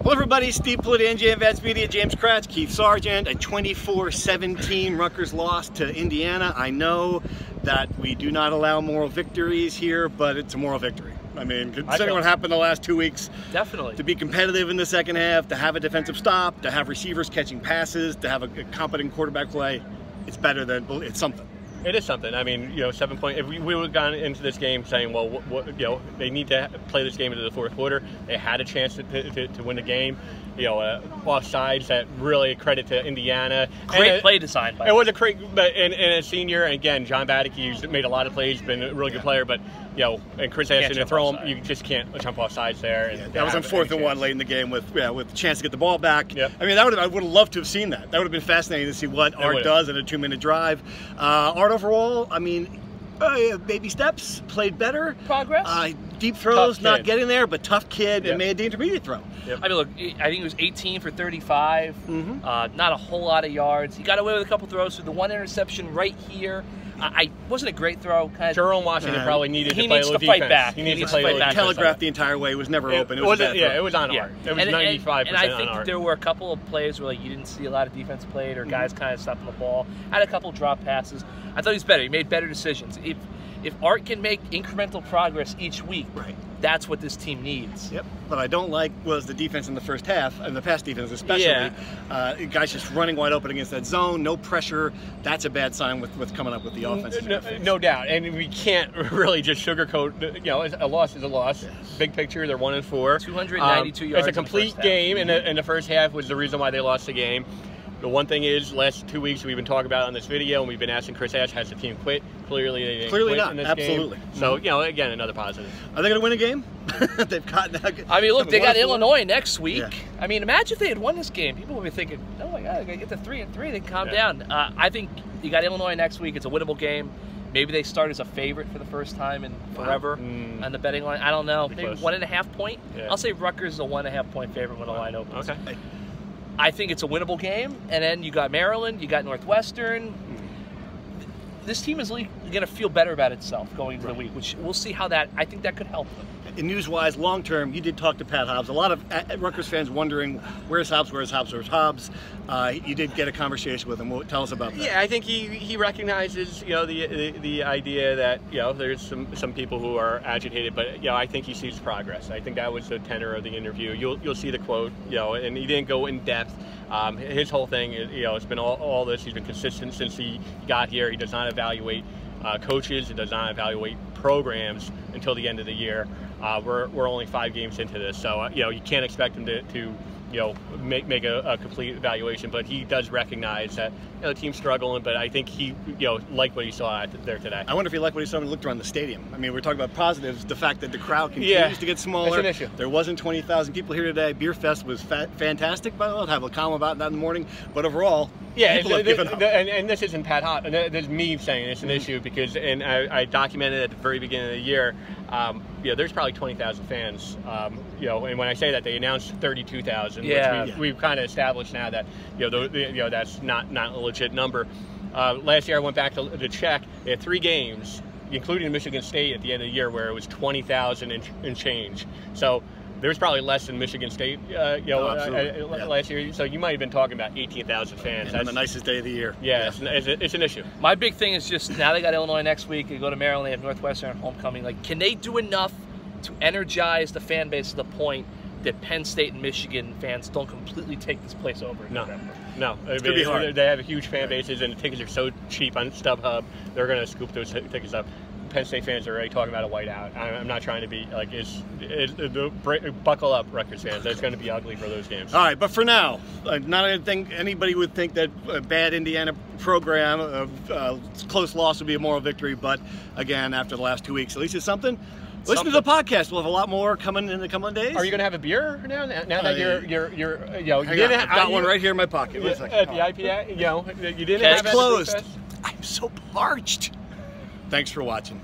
Hello everybody, Steve Politi, NJ Advanced Media, James Kratz, Keith Sargeant. A 24-17 Rutgers loss to Indiana. I know that we do not allow moral victories here, but it's a moral victory. I mean, considering what happened the last 2 weeks, definitely to be competitive in the second half, to have a defensive stop, to have receivers catching passes, to have a competent quarterback play, it's better than, it's something. It is something. I mean, 7 point. If we would have gone into this game saying, well, they need to play this game into the fourth quarter. They had a chance to win the game. Offsides that really credit to Indiana. Great play design. It was a great, and a senior. And again, John Badicke made a lot of plays. Been a really good player, but and Chris Ashton to throw him, you just can't jump off sides there. And that was on 4th and 1 late in the game with the chance to get the ball back. Yep. I mean, I would have loved to have seen that. That would have been fascinating to see what Art does in a 2-minute drive. Art overall, I mean, baby steps, played better. Progress. Deep throws, not getting there, but tough kid, and made the intermediate throw. Yep. I mean, look, I think it was 18 for 35. Not a whole lot of yards. He got away with a couple throws. So the one interception right here, wasn't a great throw. Jerome Washington probably needed to play a little defense. Fight back. He needs to play back. Telegraphed the entire way. It was never open. It was it was on Art. It was 95% on Art. And I think there were a couple of plays where you didn't see a lot of defense played or guys kind of stopping the ball. Had a couple drop passes. I thought he was better. He made better decisions. If Art can make incremental progress each week, that's what this team needs. Yep. What I don't like was the defense in the first half, and the pass defense especially. Guys just running wide open against that zone, no pressure. That's a bad sign with what's coming up with the offense. No doubt. And we can't really just sugarcoat, a loss is a loss. Yes. Big picture, they're 1-4. 292 yards. It's a complete game, and the first half was the reason why they lost the game. The one thing is, last 2 weeks we've been talking about on this video, and we've been asking Chris Ash, has the team quit? Clearly they didn't quit not. in this Absolutely. game. So, again, another positive. Are they going to win a game? They've gotten. I mean, look, they got Illinois next week. Yeah. I mean, imagine if they had won this game. People would be thinking, oh my God, they got to 3-3. They calm down. I think you got Illinois next week. It's a winnable game. Maybe they start as a favorite for the first time in forever on the betting line. I don't know. Maybe 1.5 point. Yeah. I'll say Rutgers is a 1.5 point favorite when the line opens. Okay. I think it's a winnable game, and then you got Maryland, you got Northwestern. This team is going to feel better about itself going into the week, which we'll see how I think that could help them. And news-wise, long-term, you did talk to Pat Hobbs. A lot of Rutgers fans wondering, where's Hobbs, where's Hobbs, where's Hobbs? You did get a conversation with him. Tell us about that. Yeah, I think he recognizes, the idea that, there's some people who are agitated, but, I think he sees progress. I think that was the tenor of the interview. You'll see the quote, and he didn't go in depth. His whole thing, it's been all this. He's been consistent since he got here. He does not evaluate coaches. He does not evaluate programs until the end of the year. We're only 5 games into this, so you can't expect him to make a complete evaluation. But he does recognize that the team's struggling. But I think he liked what he saw there today. I wonder if he liked what he saw when he looked around the stadium. I mean, we're talking about positives. The fact that the crowd continues to get smaller. It's an issue. There wasn't 20,000 people here today. Beer Fest was fantastic. By the way, I'll have a comment about that in the morning. But overall, people have given up. And this isn't Pat Hott. This is me saying it's an issue because, and I documented at the very beginning of the year. There's probably 20,000 fans. And when I say that, they announced 32,000, which we've kind of established now that that's not a legit number. Last year, I went back to check. They had 3 games, including Michigan State, at the end of the year, where it was 20,000 and change. So there's probably less than Michigan State, last year. So you might have been talking about 18,000 fans. That's the nicest day of the year. Yeah, it's an issue. My big thing is just now they got Illinois next week. They go to Maryland. They have Northwestern homecoming. Can they do enough to energize the fan base to the point that Penn State and Michigan fans don't completely take this place over? No. It's going to be hard. They have huge fan bases, and the tickets are so cheap on StubHub. They're going to scoop those tickets up. Penn State fans are already talking about a whiteout. I'm not trying to be buckle up, Rutgers fans. It's going to be ugly for those games. All right, but for now, not anything anybody would think that a bad Indiana program, close loss would be a moral victory. But again, after the last 2 weeks, at least it's something. Listen to the podcast. We'll have a lot more coming in the coming days. Are you going to have a beer now? Now that I've got one right here in my pocket. At the IPA, you didn't have it. It's closed. I'm so parched. Thanks for watching.